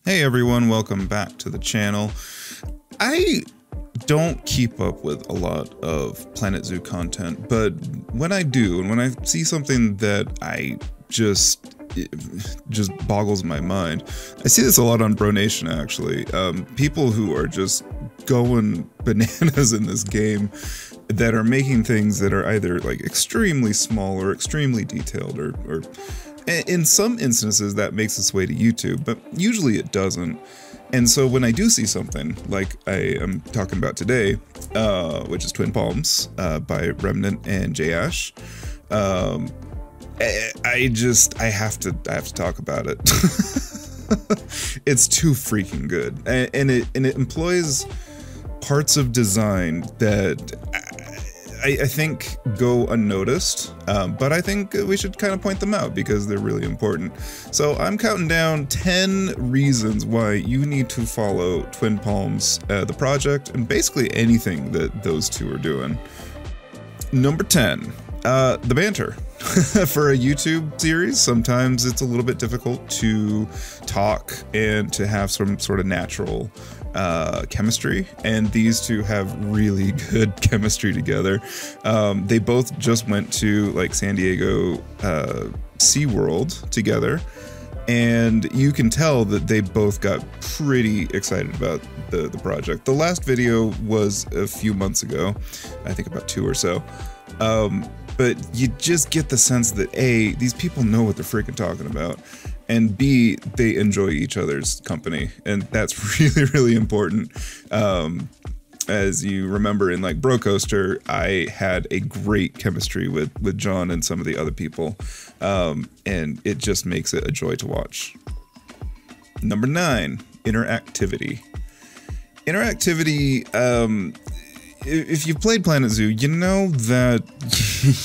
Hey everyone, welcome back to the channel. I don't keep up with a lot of Planet Zoo content, but when I do, and when I see something that it just boggles my mind, I see this a lot on Bro Nation actually. People who are just going bananas in this game that are making things that are either like extremely small or extremely detailed or in some instances that makes its way to YouTube, but usually it doesn't. And so when I do see something like I am talking about today, which is Twin Palms by Remnant and Jay Ash, I have to talk about it. It's too freaking good, and it employs parts of design that I think go unnoticed, but I think we should kind of point them out because they're really important. So I'm counting down 10 reasons why you need to follow Twin Palms, the project, and basically anything that those two are doing. Number 10, the banter. For a YouTube series, sometimes it's a little bit difficult to talk and to have some sort of natural chemistry, and these two have really good chemistry together. They both just went to like San Diego SeaWorld together, and you can tell that they both got pretty excited about the project. The last video was a few months ago, I think about 2 or so. But you just get the sense that A, these people know what they're freaking talking about, and B, they enjoy each other's company, and that's really, really important. As you remember in like Bro Coaster, I had a great chemistry with John and some of the other people, and it just makes it a joy to watch. Number 9, interactivity. Interactivity, if you've played Planet Zoo, you know that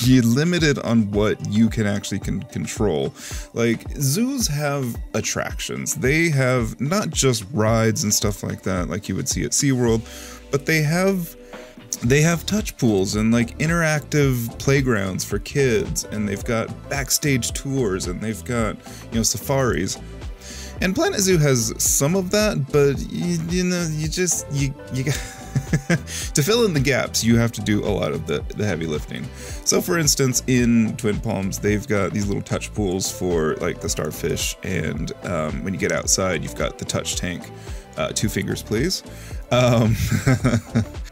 you're limited on what you can actually control. Like, zoos have attractions. They have not just rides and stuff like that, like you would see at SeaWorld, but they have touch pools and like interactive playgrounds for kids, and they've got backstage tours, and they've got, you know, safaris. And Planet Zoo has some of that, but you know, you got to fill in the gaps, you have to do a lot of the heavy lifting. So for instance, in Twin Palms, they've got these little touch pools for like the starfish, and when you get outside, you've got the touch tank. 2 fingers, please.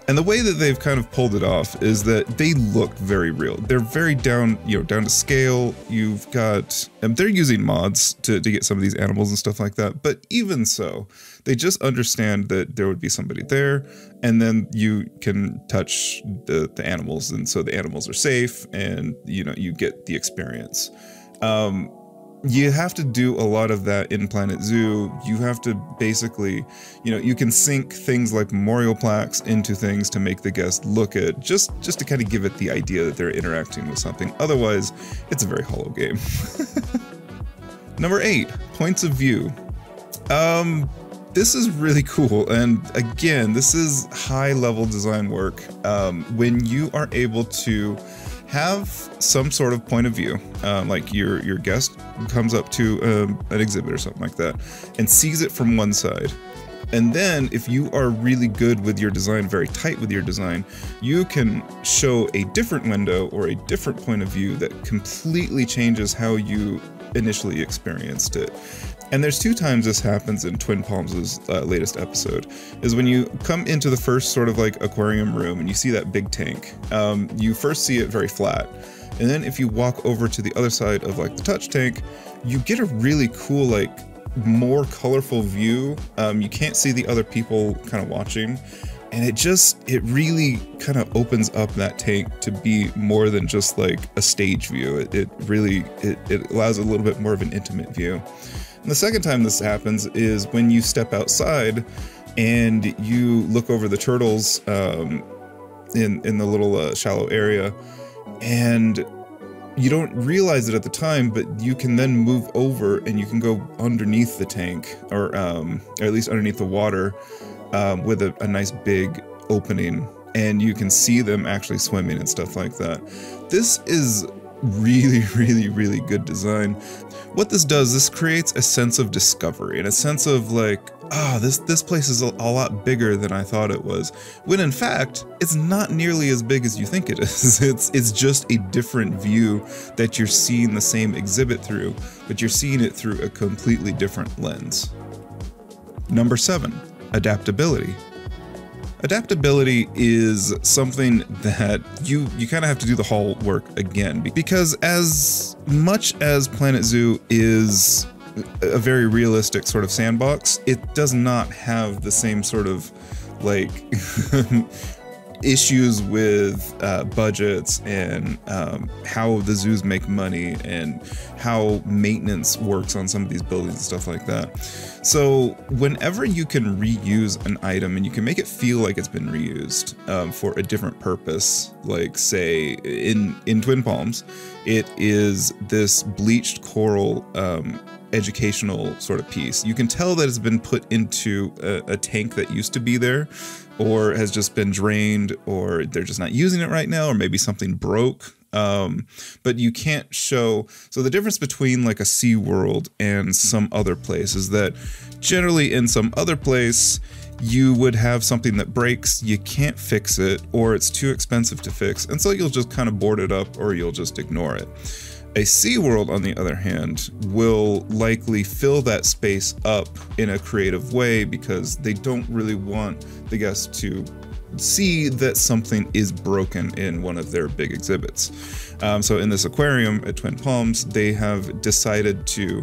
And the way that they've kind of pulled it off is that they look very real. They're very down to scale. You've got, they're using mods to get some of these animals and stuff like that. But even so, they just understand that there would be somebody there, and then you can touch the animals, and so the animals are safe, and you know, you get the experience. You have to do a lot of that in Planet Zoo. You have to basically, you know, you can sync things like memorial plaques into things to make the guest look at, just to kind of give it the idea that they're interacting with something. Otherwise, it's a very hollow game. Number 8, points of view. This is really cool, and again, this is high-level design work. When you are able to have some sort of point of view, like your guest comes up to an exhibit or something like that and sees it from one side, and then if you are really good with your design, very tight with your design, you can show a different window or a different point of view that completely changes how you initially experienced it. And there's 2 times this happens in Twin Palms' latest episode, is when you come into the first sort of like aquarium room and you see that big tank. You first see it very flat, and then if you walk over to the other side of like the touch tank, you get a really cool, like, more colorful view. You can't see the other people kind of watching, and it really kind of opens up that tank to be more than just like a stage view. It really allows a little bit more of an intimate view. And the second time this happens is when you step outside and you look over the turtles in the little shallow area, and you don't realize it at the time, but you can then move over and you can go underneath the tank, or at least underneath the water, with a nice big opening, and you can see them actually swimming and stuff like that. This is really, really, really good design. What this does, this creates a sense of discovery and a sense of like, this place is a lot bigger than I thought it was. When in fact, it's not nearly as big as you think it is. It's just a different view that you're seeing the same exhibit through, but you're seeing it through a completely different lens. Number 7, adaptability. Adaptability is something that you kind of have to do the whole work again, because as much as Planet Zoo is a very realistic sort of sandbox, it does not have the same sort of like issues with budgets and how the zoos make money and how maintenance works on some of these buildings and stuff like that. So whenever you can reuse an item and you can make it feel like it's been reused for a different purpose, like say in Twin Palms, it is this bleached coral educational sort of piece. You can tell that it's been put into a tank that used to be there, or has just been drained, or they're just not using it right now, or maybe something broke. But you can't show. So the difference between like a SeaWorld and some other place is that generally in some other place you would have something that breaks, you can't fix it, or it's too expensive to fix, and so you'll just kind of board it up or you'll just ignore it. A SeaWorld, on the other hand, will likely fill that space up in a creative way because they don't really want the guests to see that something is broken in one of their big exhibits. So in this aquarium at Twin Palms, they have decided to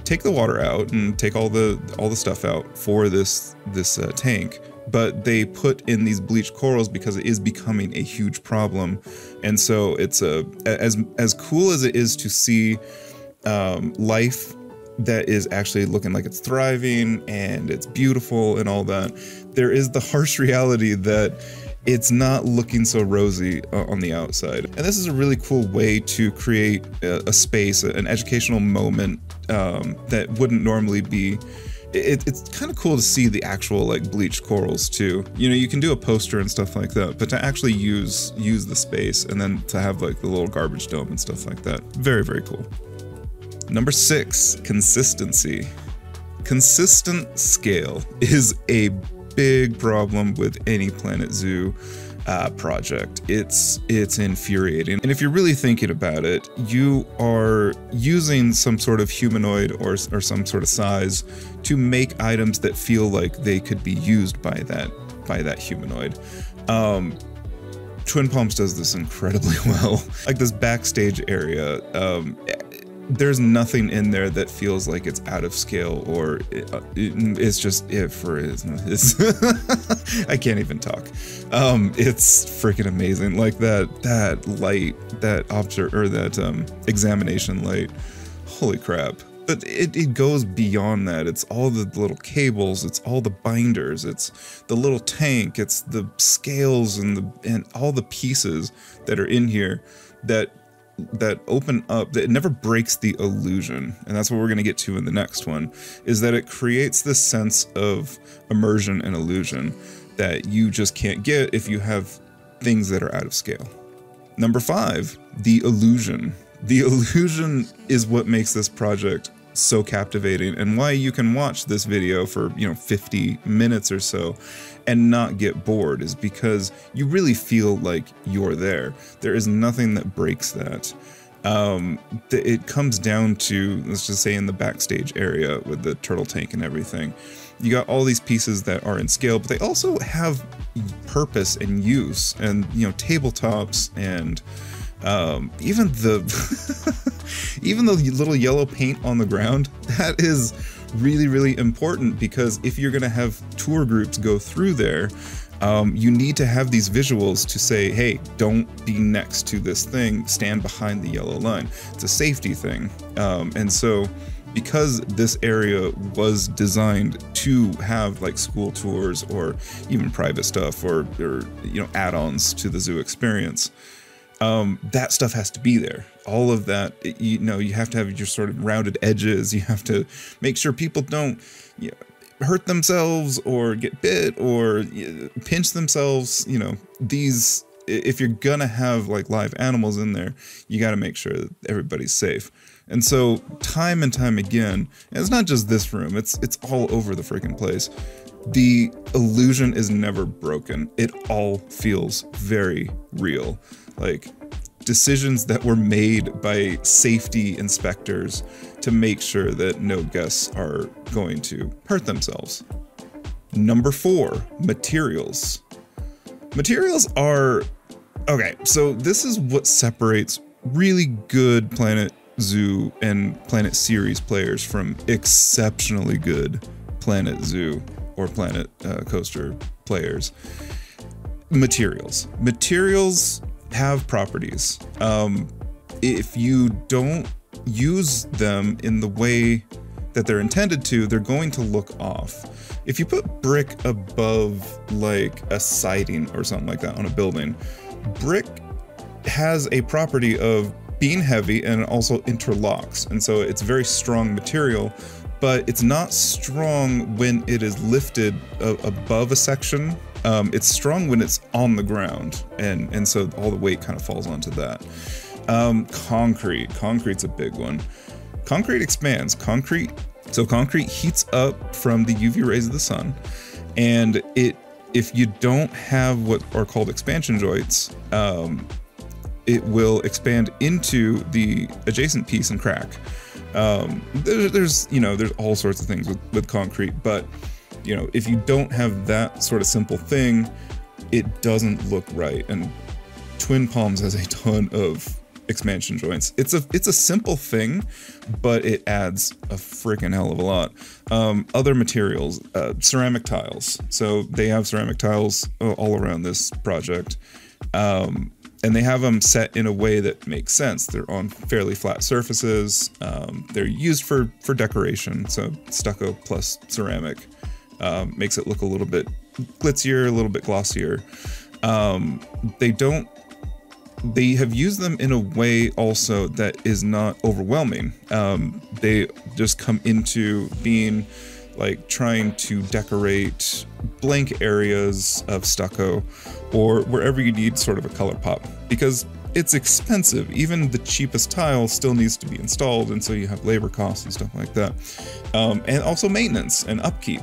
take the water out and take all the stuff out for this tank, but they put in these bleached corals because it is becoming a huge problem. And so it's as cool as it is to see life that is actually looking like it's thriving and it's beautiful and all that, there is the harsh reality that it's not looking so rosy on the outside. And this is a really cool way to create a space, an educational moment that wouldn't normally be. It's kind of cool to see the actual like bleached corals too. You know, you can do a poster and stuff like that, but to actually use the space and then to have like the little garbage dome and stuff like that, very, very cool. Number 6, consistency. Consistent scale is a big problem with any Planet Zoo project. It's infuriating. And if you're really thinking about it, you are using some sort of humanoid or some sort of size to make items that feel like they could be used by that humanoid. Twin Palms does this incredibly well. Like this backstage area, there's nothing in there that feels like it's out of scale or it's just I can't even talk. It's freaking amazing. Like that light, that examination light. Holy crap. But it goes beyond that. It's all the little cables, it's all the binders, it's the little tank, it's the scales and all the pieces that are in here that open up, that it never breaks the illusion. And that's what we're going to get to in the next one, is that it creates this sense of immersion and illusion that you just can't get if you have things that are out of scale. Number 5, the illusion. The illusion is what makes this project so captivating and why you can watch this video for 50 minutes or so and not get bored, is because you really feel like you're there. There is nothing that breaks that. It comes down to, let's just say in the backstage area with the turtle tank and everything, you got all these pieces that are in scale, but they also have purpose and use, and tabletops and even the even the little yellow paint on the ground, that is really, really important, because if you're going to have tour groups go through there, you need to have these visuals to say, hey, don't be next to this thing, stand behind the yellow line. It's a safety thing. And so because this area was designed to have like school tours or even private stuff or add-ons to the zoo experience, that stuff has to be there. All of that, you have to have your sort of rounded edges. You have to make sure people don't hurt themselves or get bit or pinch themselves. These if you're gonna have like live animals in there, you got to make sure that everybody's safe. And so time and time again, and it's not just this room, it's all over the freaking place. The illusion is never broken. It all feels very real. Like decisions that were made by safety inspectors to make sure that no guests are going to hurt themselves. Number 4, materials. Materials are, okay, so this is what separates really good Planet Zoo and Planet Series players from exceptionally good Planet Zoo or Planet Coaster players. Materials. Materials have properties. If you don't use them in the way that they're intended to, they're going to look off. If you put brick above like a siding or something like that on a building, brick has a property of being heavy and also interlocks, and so it's very strong material, but it's not strong when it is lifted above a section. It's strong when it's on the ground, and so all the weight kind of falls onto that. Concrete's a big one. Concrete expands. Concrete heats up from the UV rays of the sun, and if you don't have what are called expansion joints, it will expand into the adjacent piece and crack. There's all sorts of things with concrete, but if you don't have that sort of simple thing, it doesn't look right. And Twin Palms has a ton of expansion joints. It's a simple thing, but it adds a freaking hell of a lot. Other materials, ceramic tiles. So they have ceramic tiles all around this project. And they have them set in a way that makes sense. They're on fairly flat surfaces. They're used for decoration. So stucco plus ceramic makes it look a little bit glitzier, a little bit glossier. They have used them in a way also that is not overwhelming. They just come into being like trying to decorate blank areas of stucco or wherever you need sort of a color pop, because it's expensive. Even the cheapest tile still needs to be installed, and so you have labor costs and stuff like that. And also maintenance and upkeep.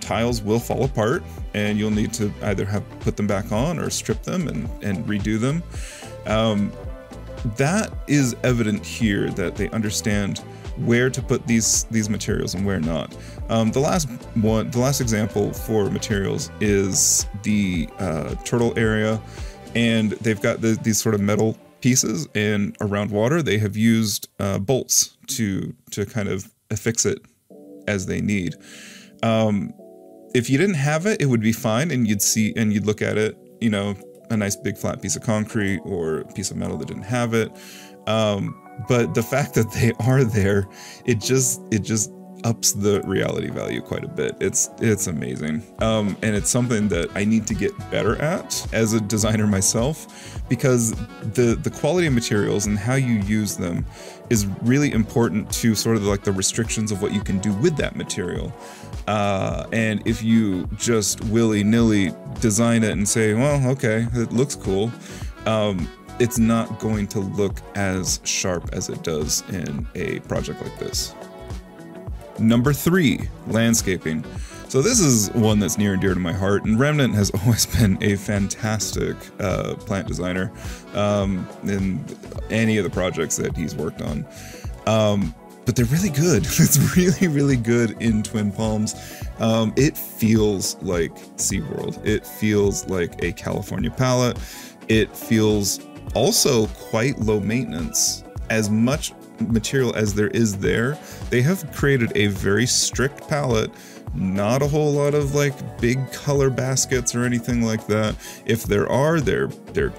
Tiles will fall apart, and you'll need to either put them back on or strip them and redo them. That is evident here, that they understand where to put these materials and where not. The last example for materials is the turtle area, and they've got these sort of metal pieces, and around water they have used bolts to kind of affix it as they need. If you didn't have it, it would be fine, and you'd look at it, a nice big flat piece of concrete or a piece of metal that didn't have it. But the fact that they are there, it just ups the reality value quite a bit. It's amazing. And it's something that I need to get better at as a designer myself, because the quality of materials and how you use them is really important to sort of like the restrictions of what you can do with that material. And if you just willy-nilly design it and say, well, okay, it looks cool, it's not going to look as sharp as it does in a project like this. Number 3, landscaping. So this is one that's near and dear to my heart, and Remnant has always been a fantastic plant designer in any of the projects that he's worked on. But they're really good. It's really, really good in Twin Palms. It feels like SeaWorld. It feels like a California palette. It feels also quite low maintenance. As much material as there is there, they have created a very strict palette. Not a whole lot of like big color baskets or anything like that. If there are, they're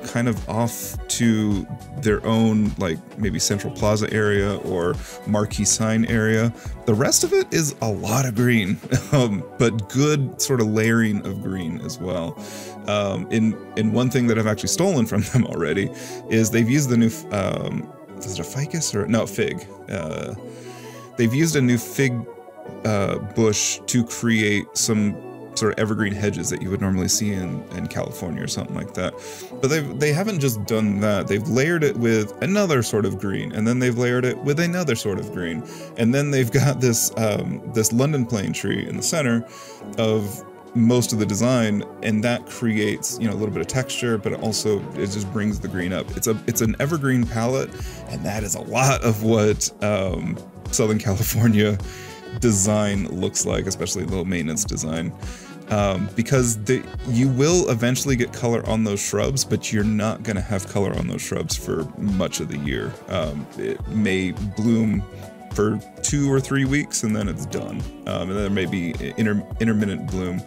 kind of off to their own, like maybe Central Plaza area or marquee sign area. The rest of it is a lot of green, but good sort of layering of green as well. In one thing that I've actually stolen from them already is they've used the new, is it a ficus or no, fig? They've used a new fig bush to create some sort of evergreen hedges that you would normally see in California or something like that. But they haven't just done that. They've layered it with another sort of green, and then they've layered it with another sort of green, and then they've got this this London plane tree in the center of most of the design, and that creates, you know, a little bit of texture, but also it just brings the green up. It's an evergreen palette, and that is a lot of what Southern California design looks like, especially low maintenance design, because you will eventually get color on those shrubs, but you're not going to have color on those shrubs for much of the year. It may bloom for 2 or 3 weeks, and then it's done. And then there may be intermittent bloom,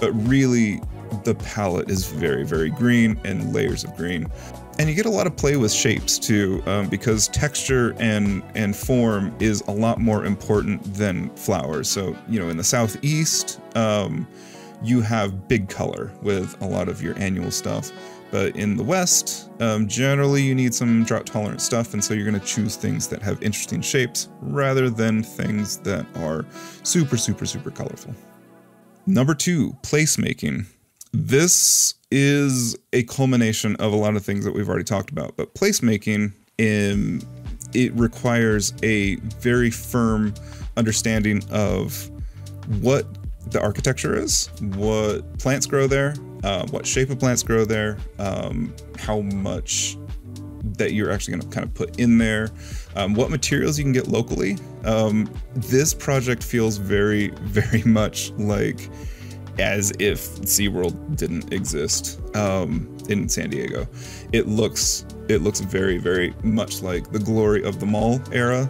but really the palette is very, very green and layers of green. And you get a lot of play with shapes too, because texture and form is a lot more important than flowers. So, you know, in the southeast, you have big color with a lot of your annual stuff. But in the West, generally you need some drought-tolerant stuff, and so you're going to choose things that have interesting shapes rather than things that are super, super, super colorful. Number 2, placemaking. This is a culmination of a lot of things that we've already talked about, but placemaking, it requires a very firm understanding of what the architecture is, what plants grow there, what shape of plants grow there, how much that you're actually going to kind of put in there, what materials you can get locally. This project feels very, very much like as if SeaWorld didn't exist in San Diego. It looks very, very much like the glory of the mall era.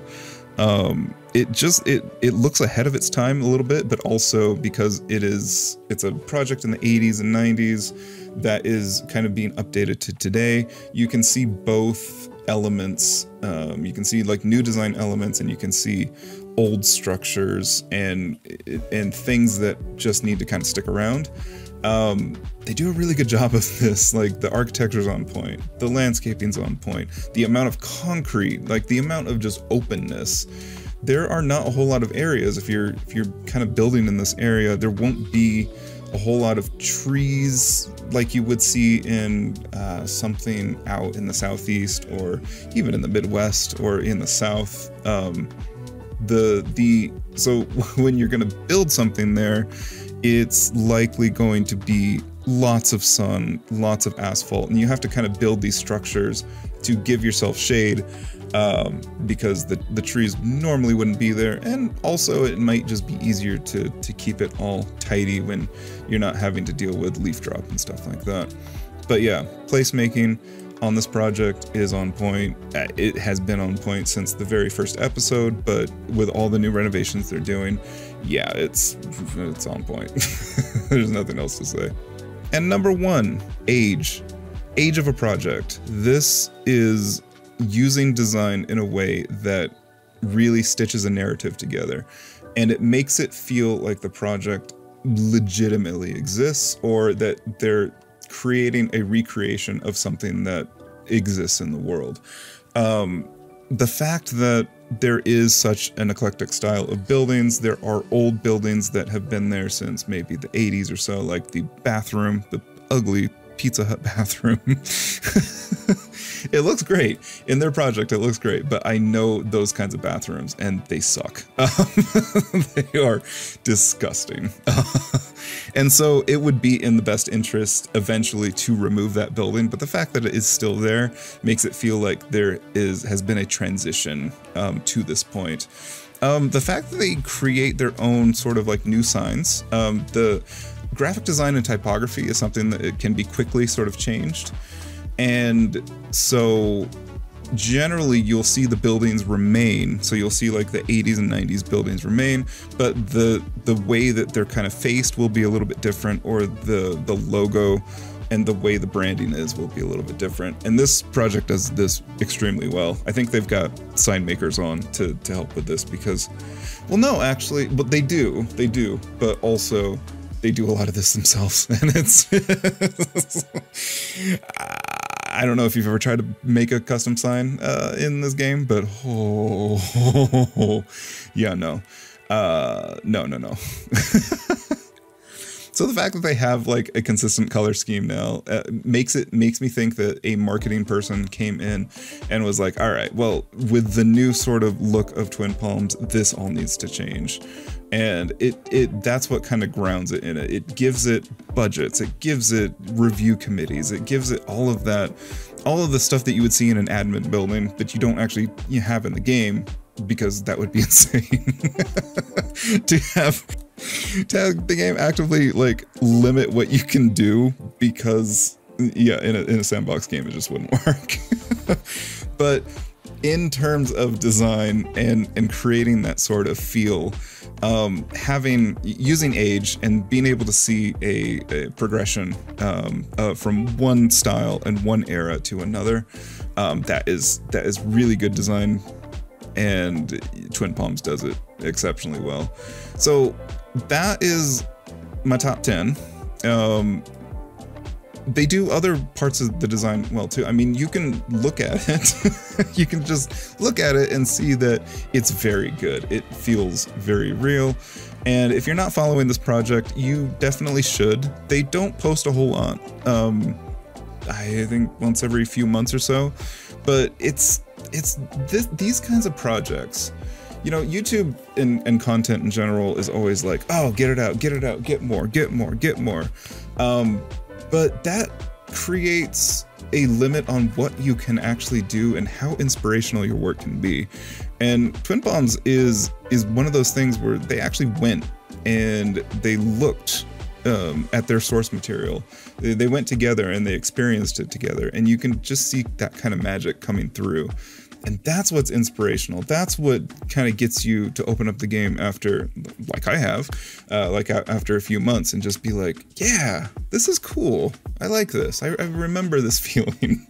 It looks ahead of its time a little bit, but also because it's a project in the 80s and 90s that is kind of being updated to today. You can see both elements. You can see like new design elements, and you can see old structures and things that just need to kind of stick around. They do a really good job of this. Like, the architecture's on point, the landscaping's on point, the amount of concrete, like the amount of just openness. There are not a whole lot of areas. If you're kind of building in this area, there won't be a whole lot of trees like you would see in something out in the southeast, or even in the Midwest or in the South. So when you're going to build something there, it's likely going to be lots of sun, lots of asphalt, and you have to kind of build these structures to give yourself shade, because the trees normally wouldn't be there, and also it might just be easier to keep it all tidy when you're not having to deal with leaf drop and stuff like that. But yeah, placemaking on this project is on point. It has been on point since the very first episode, but with all the new renovations they're doing, yeah, it's on point. There's nothing else to say. And number 1, age of a project. This is using design in a way that really stitches a narrative together, and it makes it feel like the project legitimately exists, or that they're creating a recreation of something that exists in the world. The fact that there is such an eclectic style of buildings, there are old buildings that have been there since maybe the 80s or so, like the bathroom, the ugly Pizza Hut bathroom. It looks great in their project. It looks great, but I know those kinds of bathrooms, and they suck. They are disgusting. And so it would be in the best interest eventually to remove that building, but the fact that it is still there makes it feel like there has been a transition to this point. The fact that they create their own sort of like new signs, the graphic design and typography is something that it can be quickly sort of changed. And so generally you'll see the buildings remain. So you'll see like the 80s and 90s buildings remain, but the way that they're kind of faced will be a little bit different, or the logo and the way the branding will be a little bit different. And this project does this extremely well. I think they've got sign makers on to help with this, because, well, no, actually, but they do, but also they do a lot of this themselves, and it's I don't know if you've ever tried to make a custom sign in this game, but yeah, no. No. So the fact that they have like a consistent color scheme now makes me think that a marketing person came in and was like, all right, well, with the new sort of look of Twin Palms, this all needs to change. And that's what kind of grounds it in it. It gives it budgets, it gives it review committees, it gives it all of that, all of the stuff that you would see in an admin building that you don't actually have in the game, because that would be insane. to have the game actively like limit what you can do, because yeah, in a sandbox game it just wouldn't work. But in terms of design and creating that sort of feel, using age and being able to see a progression from one style and one era to another, that is really good design, and Twin Palms does it exceptionally well. So that is my top 10. They do other parts of the design well too. I mean, you can look at it. You can just look at it and see that it's very good. It feels very real. And if you're not following this project, you definitely should. They don't post a whole lot. I think once every few months or so. But it's these kinds of projects. You know, YouTube and content in general is always like, oh, get it out, get more. But that creates a limit on what you can actually do and how inspirational your work can be. And Twin Palms is one of those things where they actually went and they looked at their source material. They went together and they experienced it together, and you can just see that kind of magic coming through. And that's what's inspirational. That's what kind of gets you to open up the game after, like I have, after a few months, and just be like, yeah, this is cool. I like this. I remember this feeling.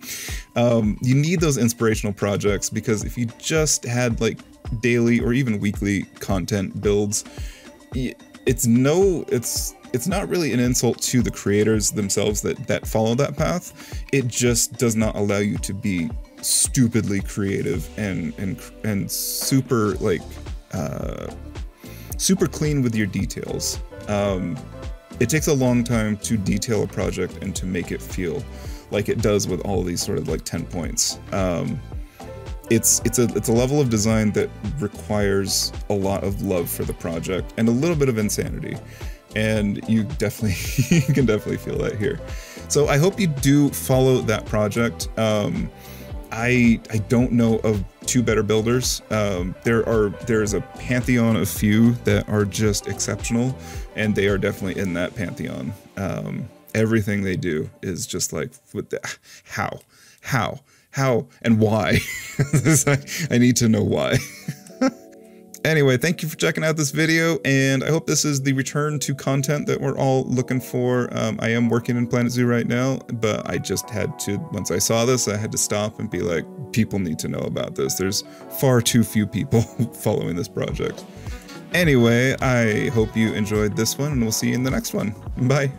You need those inspirational projects, because if you just had like daily or even weekly content builds, it's not really an insult to the creators themselves that follow that path. It just does not allow you to be stupidly creative and super like super clean with your details. It takes a long time to detail a project and to make it feel like it does with all these sort of like 10 points. It's a level of design that requires a lot of love for the project and a little bit of insanity. And you can definitely feel that here. So I hope you do follow that project. I don't know of two better builders. There's a pantheon of few that are just exceptional, and they are definitely in that pantheon. Everything they do is just like, how, and why? I need to know why. Anyway, thank you for checking out this video, and I hope this is the return to content that we're all looking for. I am working in Planet Zoo right now, but I just had to, once I saw this, I had to stop and be like, people need to know about this. There's far too few people following this project. Anyway, I hope you enjoyed this one, and we'll see you in the next one. Bye.